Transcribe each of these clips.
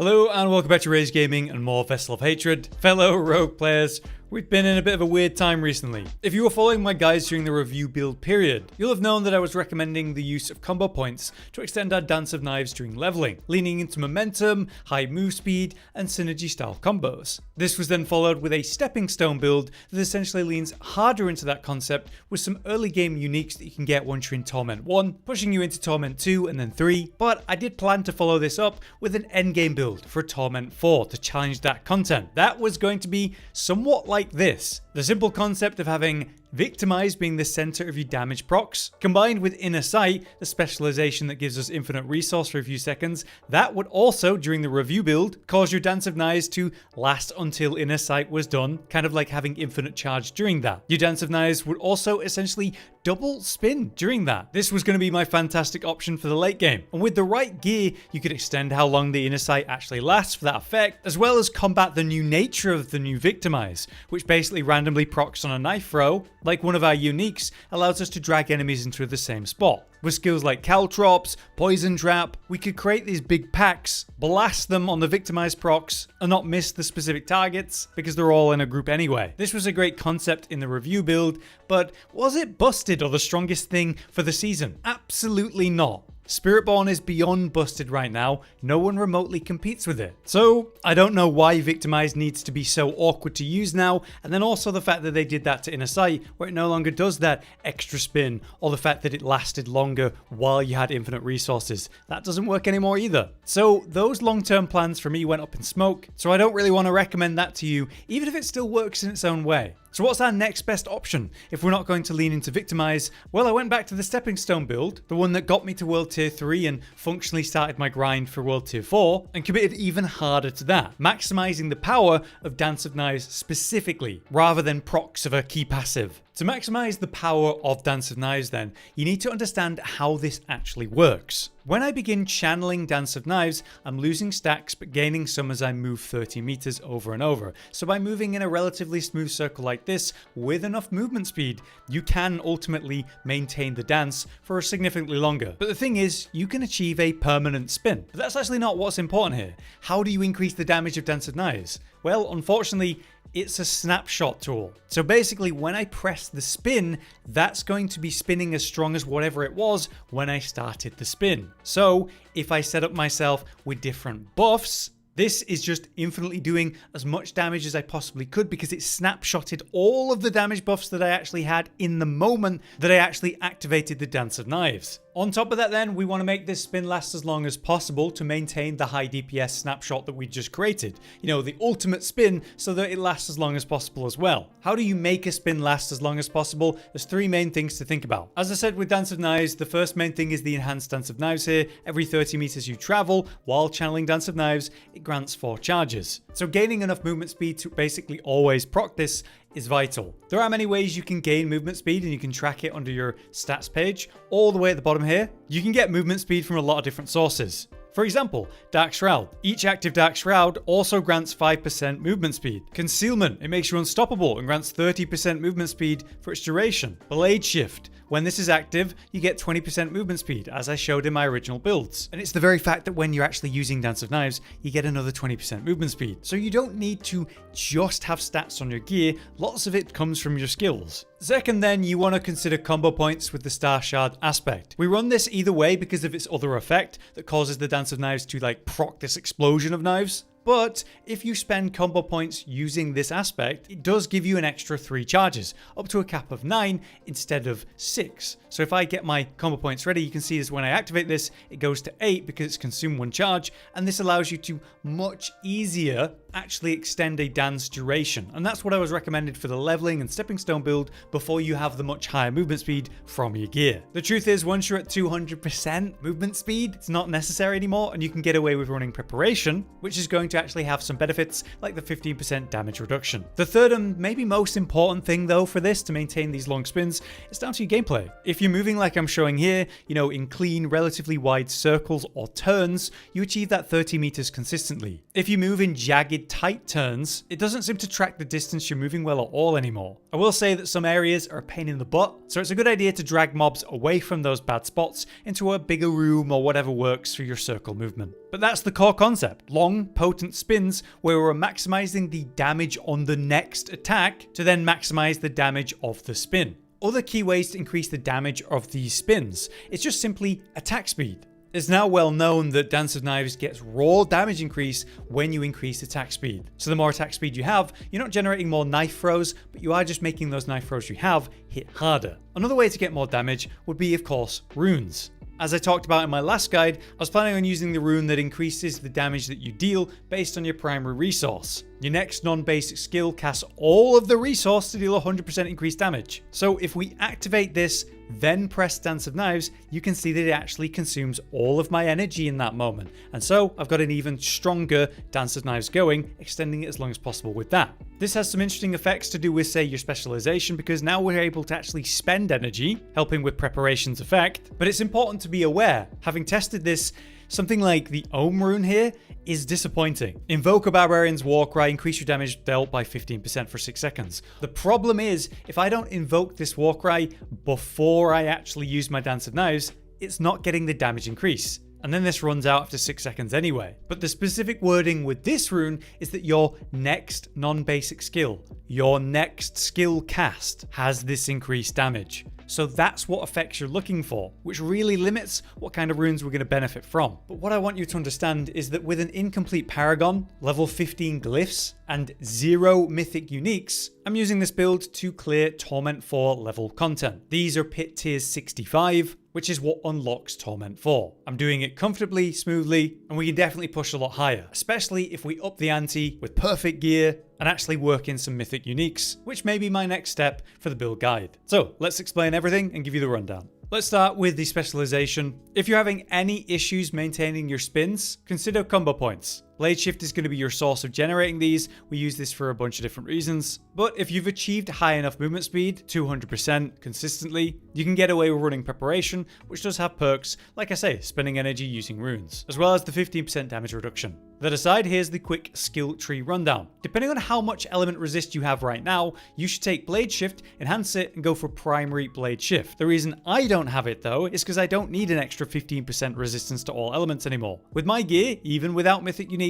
Hello and welcome back to Rage Gaming and more Vessel of Hatred. Fellow rogue players, we've been in a bit of a weird time recently. If you were following my guides during the review build period, you'll have known that I was recommending the use of combo points to extend our Dance of Knives during leveling, leaning into momentum, high move speed, and synergy style combos. This was then followed with a stepping stone build that essentially leans harder into that concept with some early game uniques that you can get once you're in Torment 1, pushing you into Torment 2 and then 3, but I did plan to follow this up with an endgame build for Torment 4 to challenge that content. That was going to be somewhat like this. The simple concept of having Victimize being the center of your damage procs, combined with Inner Sight, the specialization that gives us infinite resource for a few seconds, that would also, during the review build, cause your Dance of Knives to last until Inner Sight was done, kind of like having infinite charge during that. Your Dance of Knives would also essentially double spin during that. This was going to be my fantastic option for the late game. And with the right gear, you could extend how long the Inner Sight actually lasts for that effect, as well as combat the new nature of the new Victimize, which basically randomly procs on a knife throw, like one of our uniques, allows us to drag enemies into the same spot. With skills like Caltrops, Poison Trap, we could create these big packs, blast them on the Victimized procs, and not miss the specific targets, because they're all in a group anyway. This was a great concept in the review build, but was it busted or the strongest thing for the season? Absolutely not. Spiritborn is beyond busted right now, no one remotely competes with it. So I don't know why Victimize needs to be so awkward to use now, and then also the fact that they did that to Inner Sight where it no longer does that extra spin, or the fact that it lasted longer while you had infinite resources. That doesn't work anymore either. So those long-term plans for me went up in smoke, so I don't really want to recommend that to you, even if it still works in its own way. So what's our next best option if we're not going to lean into Victimize? Well, I went back to the Stepping Stone build, the one that got me to World Tier 3 and functionally started my grind for World Tier 4, and committed even harder to that, maximizing the power of Dance of Knives specifically, rather than procs of a key passive. To maximize the power of Dance of Knives then, you need to understand how this actually works. When I begin channeling Dance of Knives, I'm losing stacks but gaining some as I move 30 meters over and over. So by moving in a relatively smooth circle like this, with enough movement speed, you can ultimately maintain the dance for significantly longer. But the thing is, you can achieve a permanent spin. But that's actually not what's important here. How do you increase the damage of Dance of Knives? Well, unfortunately, it's a snapshot tool. So basically, when I press the spin, that's going to be spinning as strong as whatever it was when I started the spin. So if I set up myself with different buffs, this is just infinitely doing as much damage as I possibly could because it snapshotted all of the damage buffs that I actually had in the moment that I actually activated the Dance of Knives. On top of that then, we want to make this spin last as long as possible to maintain the high DPS snapshot that we just created. You know, the ultimate spin so that it lasts as long as possible as well. How do you make a spin last as long as possible? There's three main things to think about. As I said with Dance of Knives, the first main thing is the enhanced Dance of Knives here. Every 30 meters you travel while channeling Dance of Knives, it grants 4 charges. So gaining enough movement speed to basically always proc this is vital. There are many ways you can gain movement speed and you can track it under your stats page. All the way at the bottom here, you can get movement speed from a lot of different sources. For example, Dark Shroud. Each active Dark Shroud also grants 5% movement speed. Concealment, it makes you unstoppable and grants 30% movement speed for its duration. Blade Shift. When this is active, you get 20% movement speed, as I showed in my original builds. And it's the very fact that when you're actually using Dance of Knives, you get another 20% movement speed. So you don't need to just have stats on your gear, lots of it comes from your skills. Second then, you want to consider combo points with the Star Shard aspect. We run this either way because of its other effect that causes the Dance of Knives to like proc this explosion of knives. But if you spend combo points using this aspect, it does give you an extra 3 charges, up to a cap of 9 instead of 6. So if I get my combo points ready, you can see this when I activate this, it goes to 8 because it's consumed 1 charge, and this allows you to much easier actually extend a dance duration. And that's what I was recommended for the leveling and stepping stone build before you have the much higher movement speed from your gear. The truth is, once you're at 200% movement speed, it's not necessary anymore, and you can get away with running preparation, which is going to actually have some benefits like the 15% damage reduction. The third and maybe most important thing though for this to maintain these long spins is down to your gameplay. If you're moving like I'm showing here, you know, in clean, relatively wide circles or turns, you achieve that 30 meters consistently. If you move in jagged made tight turns, it doesn't seem to track the distance you're moving well at all anymore. I will say that some areas are a pain in the butt, so it's a good idea to drag mobs away from those bad spots into a bigger room or whatever works for your circle movement. But that's the core concept. Long, potent spins where we're maximizing the damage on the next attack to then maximize the damage of the spin. Other key ways to increase the damage of these spins is just simply attack speed. It's now well known that Dance of Knives gets raw damage increase when you increase attack speed. So the more attack speed you have, you're not generating more knife throws, but you are just making those knife throws you have hit harder. Another way to get more damage would be, of course, runes. As I talked about in my last guide, I was planning on using the rune that increases the damage that you deal based on your primary resource. Your next non-basic skill casts all of the resource to deal 100% increased damage. So if we activate this, then press Dance of Knives, you can see that it actually consumes all of my energy in that moment. And so I've got an even stronger Dance of Knives going, extending it as long as possible with that. This has some interesting effects to do with, say, your specialization, because now we're able to actually spend energy, helping with preparation's effect. But it's important to be aware, having tested this, something like the Ohm rune here is disappointing. Invoke a Barbarian's Warcry, increase your damage dealt by 15% for 6 seconds. The problem is, if I don't invoke this Warcry before I actually use my Dance of Knives, it's not getting the damage increase. And then this runs out after 6 seconds anyway. But the specific wording with this rune is that your next non-basic skill, your next skill cast, has this increased damage. So that's what effects you're looking for, which really limits what kind of runes we're going to benefit from. But what I want you to understand is that with an incomplete Paragon, level 15 glyphs, and 0 mythic uniques, I'm using this build to clear Torment 4 level content. These are pit tiers 65, which is what unlocks Torment 4. I'm doing it comfortably, smoothly, and we can definitely push a lot higher, especially if we up the ante with perfect gear and actually work in some mythic uniques, which may be my next step for the build guide. So let's explain everything and give you the rundown. Let's start with the specialization. If you're having any issues maintaining your spins, consider combo points. Blade Shift is going to be your source of generating these. We use this for a bunch of different reasons. But if you've achieved high enough movement speed, 200% consistently, you can get away with running Preparation, which does have perks, like I say, spending energy using runes, as well as the 15% damage reduction. That aside, here's the quick skill tree rundown. Depending on how much element resist you have right now, you should take Blade Shift, enhance it, and go for primary Blade Shift. The reason I don't have it though is because I don't need an extra 15% resistance to all elements anymore. With my gear, even without mythic uniques,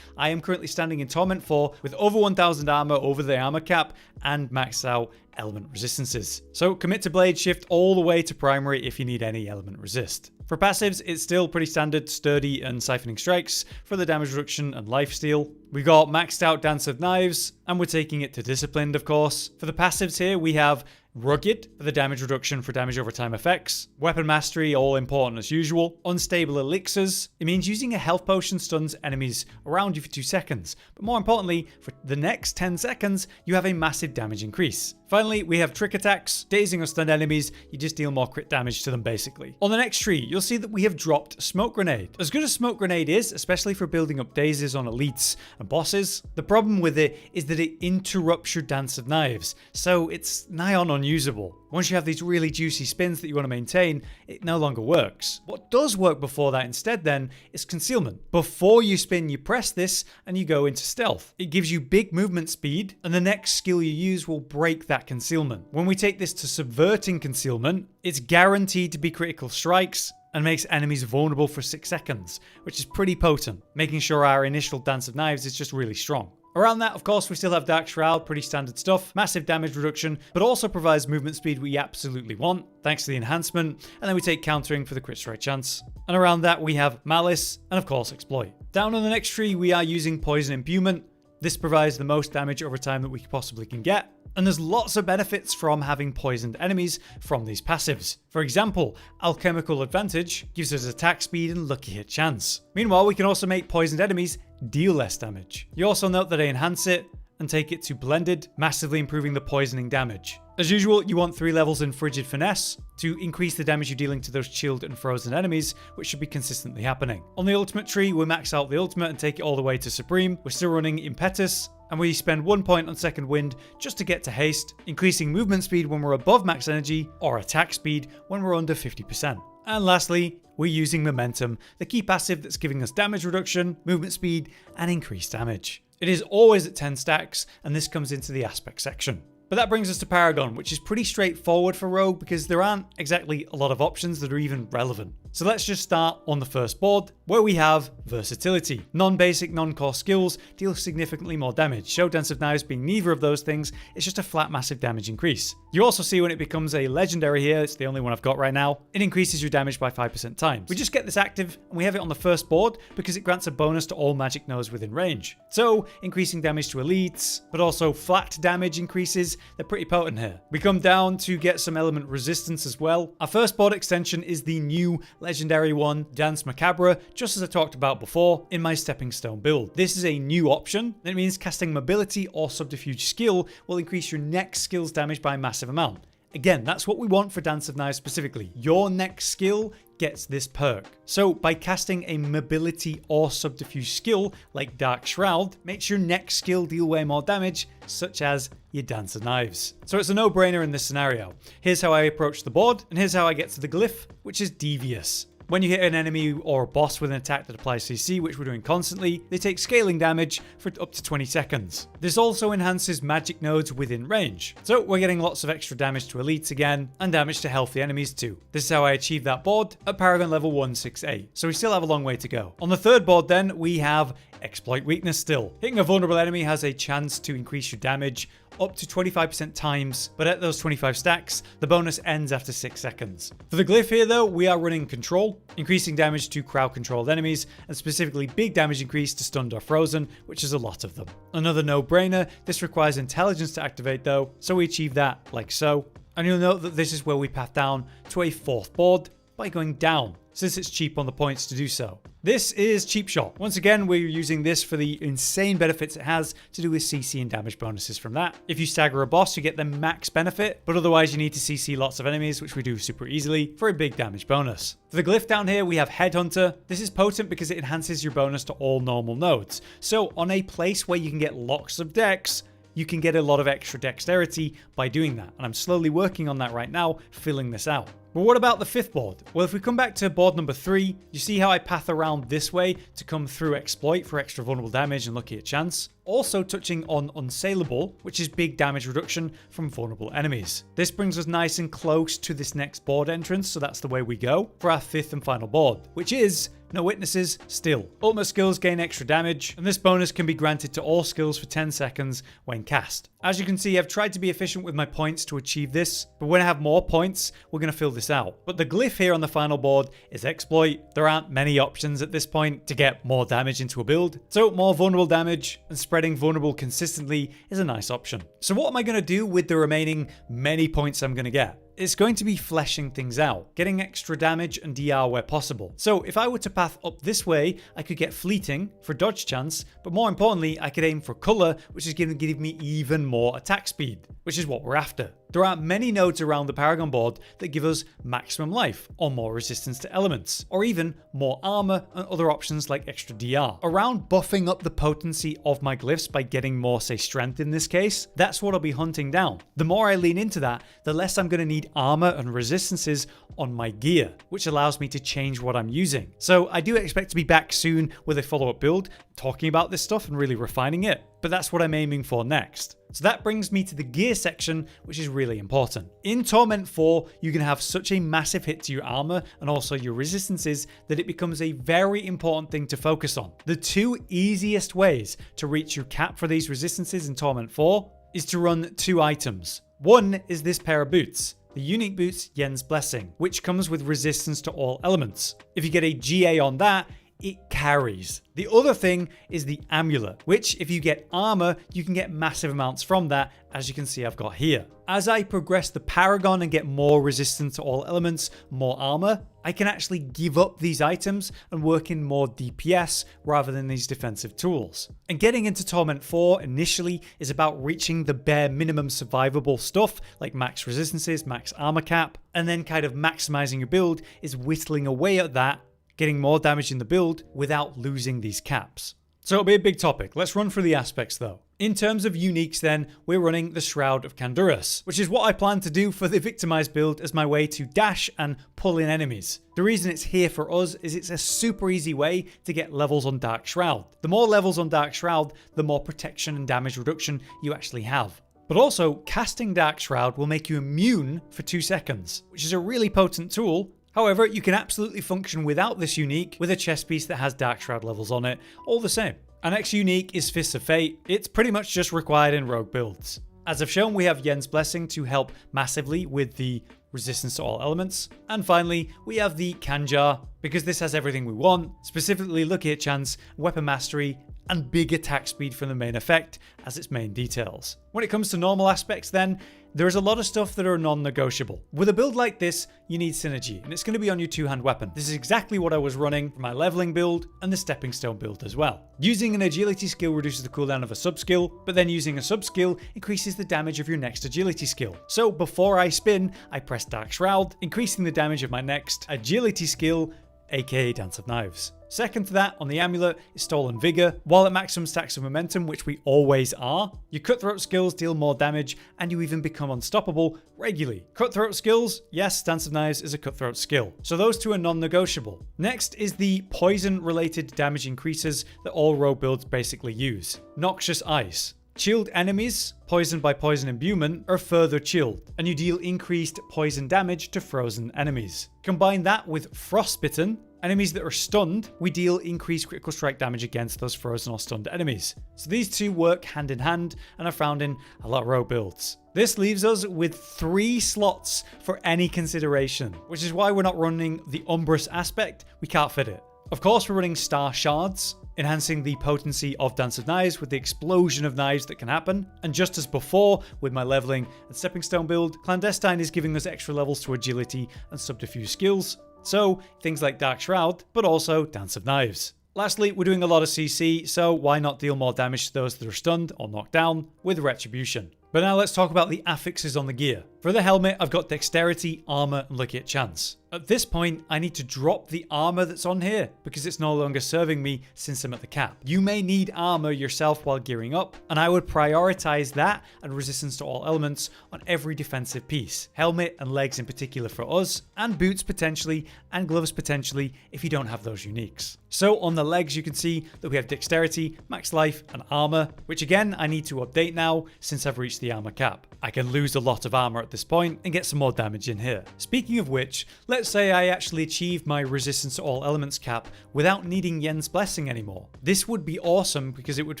I am currently standing in Torment 4 with over 1000 armor over the armor cap and maxed out element resistances. So commit to Blade Shift all the way to primary if you need any element resist. For passives, it's still pretty standard Sturdy and Siphoning Strikes for the damage reduction and lifesteal. We've got maxed out Dance of Knives, and we're taking it to Disciplined, of course. For the passives here, we have Rugged for the damage reduction for damage over time effects. Weapon Mastery, all important as usual. Unstable Elixirs. It means using a health potion stuns enemies around you for 2 seconds. But more importantly, for the next 10 seconds, you have a massive damage increase. Finally, we have Trick Attacks. Dazing or stunned enemies, you just deal more crit damage to them basically. On the next tree, you'll see that we have dropped Smoke Grenade. As good as Smoke Grenade is, especially for building up dazes on elites and bosses, the problem with it is that it interrupts your Dance of Knives, so it's nigh on unusable. Once you have these really juicy spins that you want to maintain, it no longer works. What does work before that instead then is Concealment. Before you spin, you press this and you go into Stealth. It gives you big movement speed, and the next skill you use will break that concealment. When we take this to Subverting Concealment, it's guaranteed to be critical strikes and makes enemies vulnerable for 6 seconds, which is pretty potent, making sure our initial Dance of Knives is just really strong. Around that, of course, we still have Dark Shroud, pretty standard stuff, massive damage reduction, but also provides movement speed we absolutely want, thanks to the enhancement, and then we take Countering for the crit strike chance. And around that, we have Malice, and of course, Exploit. Down on the next tree, we are using Poison Imbuement. This provides the most damage over time that we possibly can get. And there's lots of benefits from having poisoned enemies from these passives. For example, Alchemical Advantage gives us attack speed and lucky hit chance. Meanwhile, we can also make poisoned enemies deal less damage. You also note that I enhance it and take it to Blended, massively improving the poisoning damage. As usual, you want 3 levels in Frigid Finesse to increase the damage you're dealing to those chilled and frozen enemies, which should be consistently happening. On the ultimate tree, we max out the ultimate and take it all the way to Supreme. We're still running Impetus, and we spend 1 point on Second Wind just to get to Haste, increasing movement speed when we're above max energy, or attack speed when we're under 50%. And lastly, we're using Momentum, the key passive that's giving us damage reduction, movement speed, and increased damage. It is always at 10 stacks, and this comes into the aspect section. But that brings us to Paragon, which is pretty straightforward for Rogue because there aren't exactly a lot of options that are even relevant. So let's just start on the first board, where we have Versatility. Non-basic, non-core skills deal significantly more damage. Show Dance of Knives being neither of those things, it's just a flat massive damage increase. You also see when it becomes a legendary here, it's the only one I've got right now, it increases your damage by 5% times. We just get this active and we have it on the first board because it grants a bonus to all magic nodes within range. So increasing damage to elites, but also flat damage increases, they're pretty potent here. We come down to get some element resistance as well. Our first board extension is the new legendary one, Dance Macabre, just as I talked about before in my Stepping Stone build. This is a new option. It means casting mobility or subterfuge skill will increase your next skill's damage by a massive amount. Again, that's what we want for Dance of Knives specifically. Your next skill gets this perk. So by casting a mobility or subterfuge skill like Dark Shroud, makes your next skill deal way more damage, such as your Dance of Knives. So it's a no-brainer in this scenario. Here's how I approach the board, and here's how I get to the glyph, which is Devious. When you hit an enemy or a boss with an attack that applies CC, which we're doing constantly, they take scaling damage for up to 20 seconds. This also enhances magic nodes within range. So we're getting lots of extra damage to elites again, and damage to healthy enemies too. This is how I achieved that board at Paragon level 168. So we still have a long way to go. On the third board then, we have Exploit Weakness still. Hitting a vulnerable enemy has a chance to increase your damage up to 25% times, but at those 25 stacks, the bonus ends after 6 seconds. For the glyph here though, we are running Control, increasing damage to crowd controlled enemies, and specifically big damage increase to stunned or frozen, which is a lot of them. Another no-brainer, this requires intelligence to activate though, so we achieve that like so. And you'll note that this is where we path down to a fourth board by going down, since it's cheap on the points to do so. This is Cheap Shot. Once again, we're using this for the insane benefits it has to do with CC and damage bonuses from that. If you stagger a boss, you get the max benefit, but otherwise you need to CC lots of enemies, which we do super easily, for a big damage bonus. For the glyph down here, we have Headhunter. This is potent because it enhances your bonus to all normal nodes. So on a place where you can get lots of dex, you can get a lot of extra dexterity by doing that. And I'm slowly working on that right now, filling this out. But what about the fifth board? Well, if we come back to board number 3, you see how I path around this way to come through Exploit for extra vulnerable damage and lucky at chance. Also touching on Unsaleable, which is big damage reduction from vulnerable enemies. This brings us nice and close to this next board entrance, so that's the way we go for our fifth and final board, which is No Witnesses still. Ultimate skills gain extra damage, and this bonus can be granted to all skills for 10 seconds when cast. As you can see, I've tried to be efficient with my points to achieve this, but when I have more points, we're going to fill this out. But the glyph here on the final board is Exploit. There aren't many options at this point to get more damage into a build, so more vulnerable damage and spreading vulnerable consistently is a nice option. So what am I going to do with the remaining many points I'm going to get? It's going to be fleshing things out, getting extra damage and DR where possible. So if I were to path up this way, I could get Fleeting for dodge chance, but more importantly, I could aim for color, which is going to give me even more attack speed, which is what we're after. There are many nodes around the Paragon board that give us maximum life, or more resistance to elements, or even more armor and other options like extra DR. Around buffing up the potency of my glyphs by getting more, say, strength in this case, that's what I'll be hunting down. The more I lean into that, the less I'm going to need armor and resistances on my gear, which allows me to change what I'm using. So I do expect to be back soon with a follow-up build, talking about this stuff and really refining it, but that's what I'm aiming for next. So that brings me to the gear section, which is really important. In Torment 4, you can have such a massive hit to your armor and also your resistances that it becomes a very important thing to focus on. The two easiest ways to reach your cap for these resistances in Torment 4 is to run 2 items. One is this pair of boots. The unique boots Yen's Blessing, which comes with resistance to all elements. If you get a GA on that, it carries. The other thing is the amulet, which if you get armor, you can get massive amounts from that, as you can see I've got here. As I progress the Paragon and get more resistance to all elements, more armor, I can actually give up these items and work in more DPS rather than these defensive tools. And getting into Torment 4 initially is about reaching the bare minimum survivable stuff like max resistances, max armor cap, and then kind of maximizing your build is whittling away at that, getting more damage in the build without losing these caps. So it'll be a big topic. Let's run through the aspects though. In terms of uniques then, we're running the Shroud of Kandurus, which is what I plan to do for the Victimized build as my way to dash and pull in enemies. The reason it's here for us is it's a super easy way to get levels on Dark Shroud. The more levels on Dark Shroud, the more protection and damage reduction you actually have. But also, casting Dark Shroud will make you immune for 2 seconds, which is a really potent tool. However, you can absolutely function without this unique with a chest piece that has Dark Shroud levels on it, all the same. Our next unique is Fists of Fate. It's pretty much just required in rogue builds. As I've shown, we have Yen's Blessing to help massively with the resistance to all elements. And finally, we have the Kanjar, because this has everything we want, specifically Lucky Hit Chance, Weapon Mastery, and big attack speed from the main effect as its main details. When it comes to normal aspects then, there is a lot of stuff that are non-negotiable. With a build like this, you need synergy, and it's going to be on your two-hand weapon. This is exactly what I was running for my leveling build and the stepping stone build as well. Using an agility skill reduces the cooldown of a sub-skill, but then using a sub-skill increases the damage of your next agility skill. So before I spin, I press Dark Shroud, increasing the damage of my next agility skill, aka Dance of Knives. Second to that, on the amulet, is Stolen Vigor. While at maximum stacks of momentum, which we always are, your cutthroat skills deal more damage, and you even become unstoppable regularly. Cutthroat skills, yes, Dance of Knives is a cutthroat skill. So those two are non-negotiable. Next is the poison-related damage increases that all rogue builds basically use. Noxious Ice. Chilled enemies, poisoned by poison imbuement, are further chilled, and you deal increased poison damage to frozen enemies. Combine that with Frostbitten. Enemies that are stunned, we deal increased critical strike damage against those frozen or stunned enemies. So these two work hand in hand and are found in a lot of rogue builds. This leaves us with 3 slots for any consideration, which is why we're not running the Umbrous aspect. We can't fit it. Of course, we're running Star Shards, enhancing the potency of Dance of Knives with the explosion of knives that can happen. And just as before, with my leveling and stepping stone build, Clandestine is giving us extra levels to agility and subterfuge skills. So things like Dark Shroud, but also Dance of Knives. Lastly, we're doing a lot of CC, so why not deal more damage to those that are stunned or knocked down with Retribution. But now let's talk about the affixes on the gear. For the helmet, I've got Dexterity, Armor, and Lucky Hit Chance. At this point, I need to drop the armor that's on here because it's no longer serving me since I'm at the cap. You may need armor yourself while gearing up, and I would prioritize that and resistance to all elements on every defensive piece. Helmet and legs in particular for us, and boots potentially, and gloves potentially if you don't have those uniques. So on the legs, you can see that we have Dexterity, Max Life, and Armor, which again, I need to update now since I've reached the armor cap. I can lose a lot of armor at this point and get some more damage in here. Speaking of which, let's say I actually achieved my resistance to all elements cap without needing Yen's Blessing anymore. This would be awesome because it would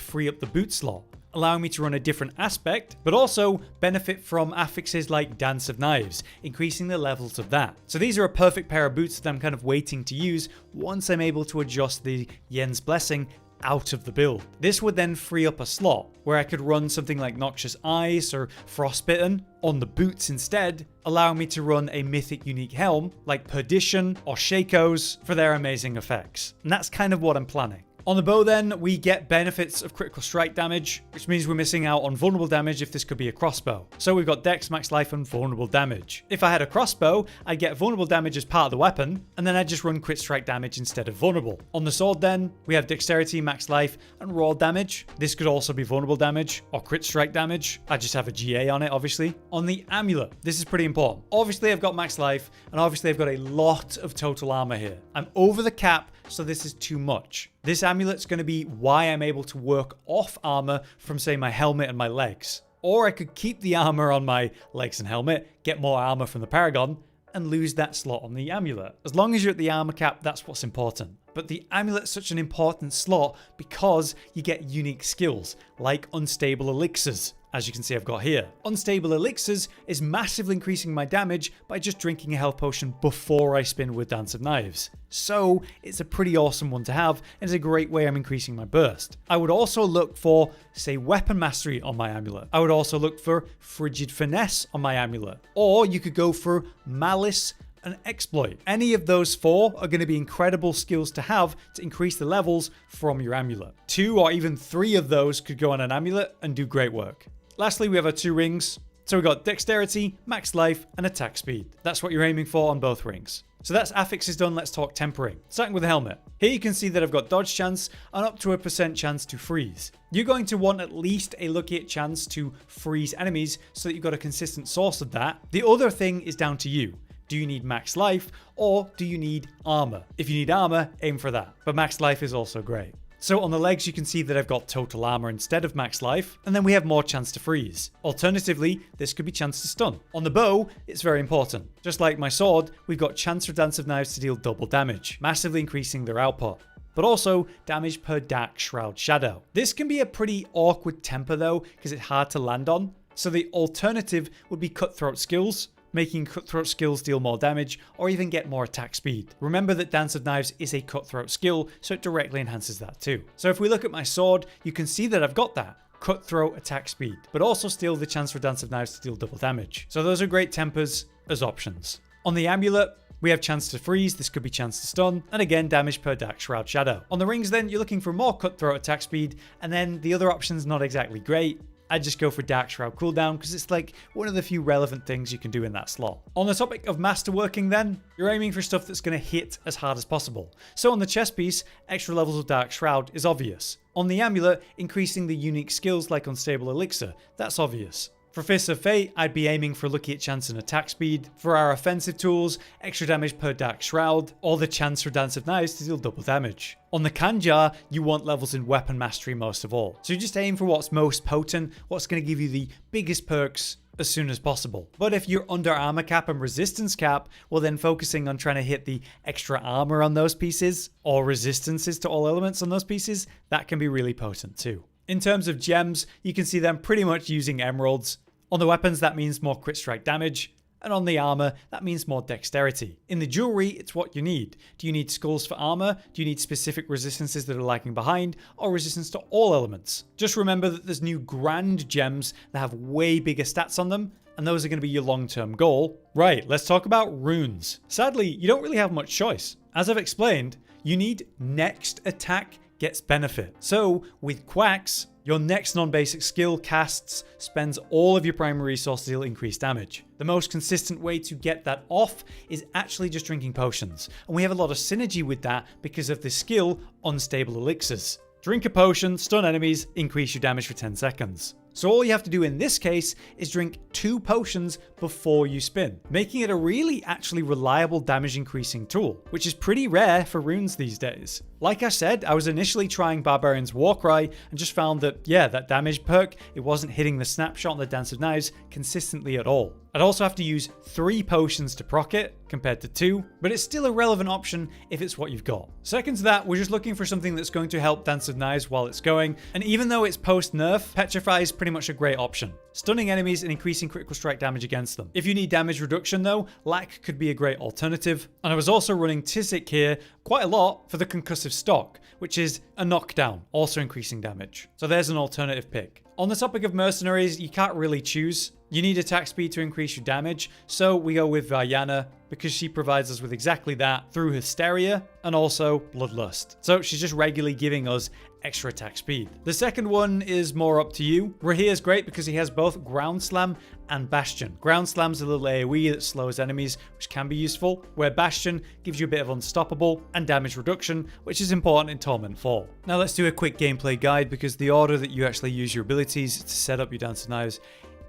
free up the boot slot, allowing me to run a different aspect, but also benefit from affixes like Dance of Knives, increasing the levels of that. So these are a perfect pair of boots that I'm kind of waiting to use once I'm able to adjust the Yen's Blessing out of the build. This would then free up a slot where I could run something like Noxious Ice or Frostbitten on the boots instead, allowing me to run a mythic unique helm like Perdition or Shakos for their amazing effects. And that's kind of what I'm planning. On the bow then, we get benefits of critical strike damage, which means we're missing out on vulnerable damage if this could be a crossbow. So we've got Dex, Max Life, and vulnerable damage. If I had a crossbow, I'd get vulnerable damage as part of the weapon, and then I'd just run crit strike damage instead of vulnerable. On the sword then, we have Dexterity, Max Life, and raw damage. This could also be vulnerable damage or crit strike damage. I just have a GA on it, obviously. On the amulet, this is pretty important. Obviously, I've got Max Life, and obviously I've got a lot of total armor here. I'm over the cap, so this is too much. This amulet's going to be why I'm able to work off armor from, say, my helmet and my legs. Or I could keep the armor on my legs and helmet, get more armor from the Paragon, and lose that slot on the amulet. As long as you're at the armor cap, that's what's important. But the amulet's such an important slot because you get unique skills, like Unstable Elixirs. As you can see, I've got here. Unstable Elixirs is massively increasing my damage by just drinking a health potion before I spin with Dance of Knives. So it's a pretty awesome one to have, and it's a great way I'm increasing my burst. I would also look for, say, Weapon Mastery on my amulet. I would also look for Frigid Finesse on my amulet. Or you could go for Malice and Exploit. Any of those 4 are going to be incredible skills to have to increase the levels from your amulet. 2 or even 3 of those could go on an amulet and do great work. Lastly, we have our 2 rings. So we've got Dexterity, Max Life, and Attack Speed. That's what you're aiming for on both rings. So that's affixes done, let's talk tempering. Starting with the helmet. Here you can see that I've got dodge chance and up to a % chance to freeze. You're going to want at least a lucky chance to freeze enemies so that you've got a consistent source of that. The other thing is down to you. Do you need max life or do you need armor? If you need armor, aim for that. But max life is also great. So on the legs, you can see that I've got total armor instead of max life, and then we have more chance to freeze. Alternatively, this could be chance to stun. On the bow, it's very important. Just like my sword, we've got chance for Dance of Knives to deal double damage, massively increasing their output, but also damage per Dark Shroud Shadow. This can be a pretty awkward temper though, because it's hard to land on. So the alternative would be Cutthroat skills, making Cutthroat skills deal more damage or even get more attack speed. Remember that Dance of Knives is a Cutthroat skill, so it directly enhances that too. So if we look at my sword, you can see that I've got that. Cutthroat attack speed, but also still the chance for Dance of Knives to deal double damage. So those are great tempers as options. On the amulet, we have chance to freeze, this could be chance to stun, and again damage per Dark Shroud Shadow. On the rings then, you're looking for more Cutthroat attack speed, and then the other option's not exactly great. I'd just go for Dark Shroud cooldown because it's like one of the few relevant things you can do in that slot. On the topic of Masterworking then, you're aiming for stuff that's going to hit as hard as possible. So on the chest piece, extra levels of Dark Shroud is obvious. On the amulet, increasing the unique skills like Unstable Elixir, that's obvious. For Fists of Fate, I'd be aiming for lucky chance and attack speed. For our offensive tools, extra damage per Dark Shroud, or the chance for Dance of Knives to deal double damage. On the Kanjar, you want levels in weapon mastery most of all. So you just aim for what's most potent, what's going to give you the biggest perks as soon as possible. But if you're under armor cap and resistance cap, well then focusing on trying to hit the extra armor on those pieces, or resistances to all elements on those pieces, that can be really potent too. In terms of gems, you can see them pretty much using emeralds. On the weapons, that means more crit strike damage, and on the armor, that means more dexterity. In the jewelry, it's what you need. Do you need skulls for armor? Do you need specific resistances that are lagging behind, or resistance to all elements? Just remember that there's new grand gems that have way bigger stats on them, and those are going to be your long-term goal. Right, let's talk about runes. Sadly, you don't really have much choice. As I've explained, you need next attack gets benefit. So with Quacks, your next non-basic skill casts spends all of your primary resource to deal increased damage. The most consistent way to get that off is actually just drinking potions. And we have a lot of synergy with that because of the skill Unstable Elixirs. Drink a potion, stun enemies, increase your damage for 10 seconds. So all you have to do in this case is drink 2 potions before you spin, making it a really actually reliable damage increasing tool, which is pretty rare for runes these days. Like I said, I was initially trying Barbarian's Warcry and just found that, yeah, that damage perk, it wasn't hitting the snapshot on the Dance of Knives consistently at all. I'd also have to use 3 potions to proc it, compared to 2, but it's still a relevant option if it's what you've got. Second to that, we're just looking for something that's going to help Dance of Knives while it's going, and even though it's post-nerf, Petrify is pretty much a great option. Stunning enemies and increasing critical strike damage against them. If you need damage reduction though, Lack could be a great alternative, and I was also running Tisic here quite a lot for the concussive stock, which is a knockdown, also increasing damage. So there's an alternative pick. On the topic of mercenaries, you can't really choose. You need attack speed to increase your damage, so we go with Vayana because she provides us with exactly that through Hysteria and also Bloodlust. So she's just regularly giving us extra attack speed. The second one is more up to you. Rahir's great because he has both Ground Slam and Bastion. Ground Slam's a little AoE that slows enemies, which can be useful, where Bastion gives you a bit of unstoppable and damage reduction, which is important in Torment 4. Now let's do a quick gameplay guide because the order that you actually use your abilities to set up your Dance of Knives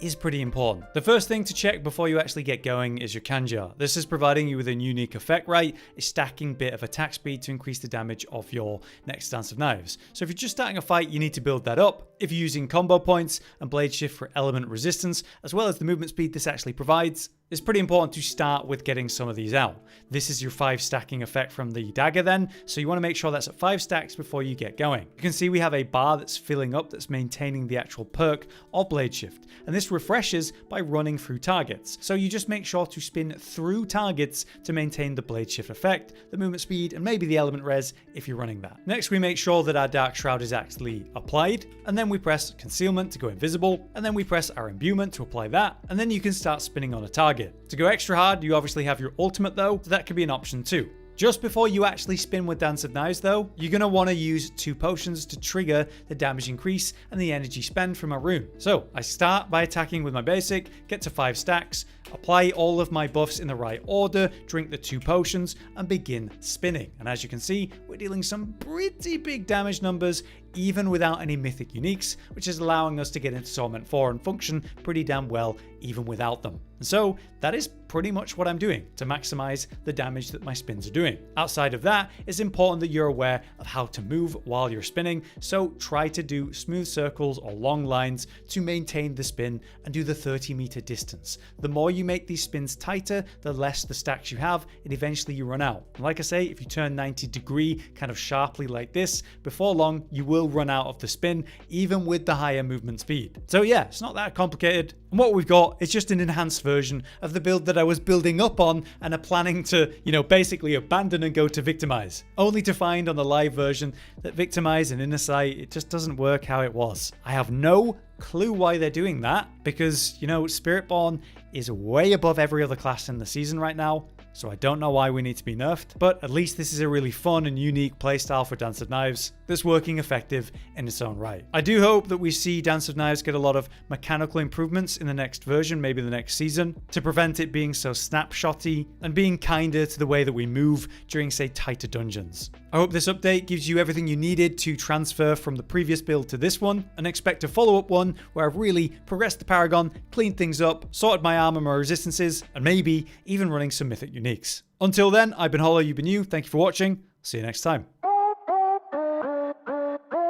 is pretty important. The first thing to check before you actually get going is your Kanjar. This is providing you with a unique effect, right? A stacking bit of attack speed to increase the damage of your next Dance of Knives. So if you're just starting a fight, you need to build that up. If you're using combo points and blade shift for element resistance, as well as the movement speed this actually provides, it's pretty important to start with getting some of these out. This is your 5 stacking effect from the dagger then, so you want to make sure that's at 5 stacks before you get going. You can see we have a bar that's filling up that's maintaining the actual perk of blade shift, and this refreshes by running through targets. So you just make sure to spin through targets to maintain the blade shift effect, the movement speed, and maybe the element res if you're running that. Next, we make sure that our Dark Shroud is actually applied, and then we press concealment to go invisible, and then we press our imbuement to apply that, and then you can start spinning on a target. To go extra hard, you obviously have your ultimate though, so that could be an option too. Just before you actually spin with Dance of Knives though, you're going to want to use 2 potions to trigger the damage increase and the energy spend from a rune. So I start by attacking with my basic, get to 5 stacks, apply all of my buffs in the right order, drink the 2 potions, and begin spinning. And as you can see, we're dealing some pretty big damage numbers even without any mythic uniques, which is allowing us to get into Torment 4 and function pretty damn well even without them. And so that is pretty much what I'm doing to maximize the damage that my spins are doing. Outside of that, it's important that you're aware of how to move while you're spinning, so try to do smooth circles or long lines to maintain the spin and do the 30-meter distance. The more you make these spins tighter, the less the stacks you have, and eventually you run out. And like I say, if you turn 90-degree kind of sharply like this, before long you will run out of the spin, even with the higher movement speed. So yeah, it's not that complicated. And what we've got is just an enhanced version of the build that I was building up on and are planning to, basically abandon and go to Victimize. Only to find on the live version that Victimize and Inner Sight, it just doesn't work how it was. I have no clue why they're doing that, because, Spiritborn is way above every other class in the season right now. So I don't know why we need to be nerfed, but at least this is a really fun and unique playstyle for Dance of Knives that's working effective in its own right. I do hope that we see Dance of Knives get a lot of mechanical improvements in the next version, maybe the next season, to prevent it being so snapshotty and being kinder to the way that we move during, say, tighter dungeons. I hope this update gives you everything you needed to transfer from the previous build to this one, and expect a follow-up one where I've really progressed the Paragon, cleaned things up, sorted my armor, my resistances, and maybe even running some mythic uniques. Until then, I've been Hollow, you've been you. Thank you for watching. See you next time.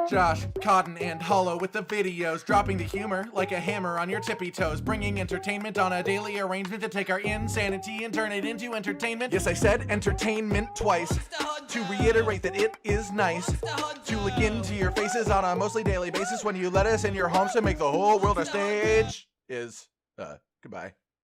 Josh, Cotton, and Hollow with the videos, dropping the humor like a hammer on your tippy toes, bringing entertainment on a daily arrangement to take our insanity and turn it into entertainment. Yes, I said entertainment twice, to reiterate that it is nice to look into your faces on a mostly daily basis when you let us in your homes to make the whole world a stage. Goodbye.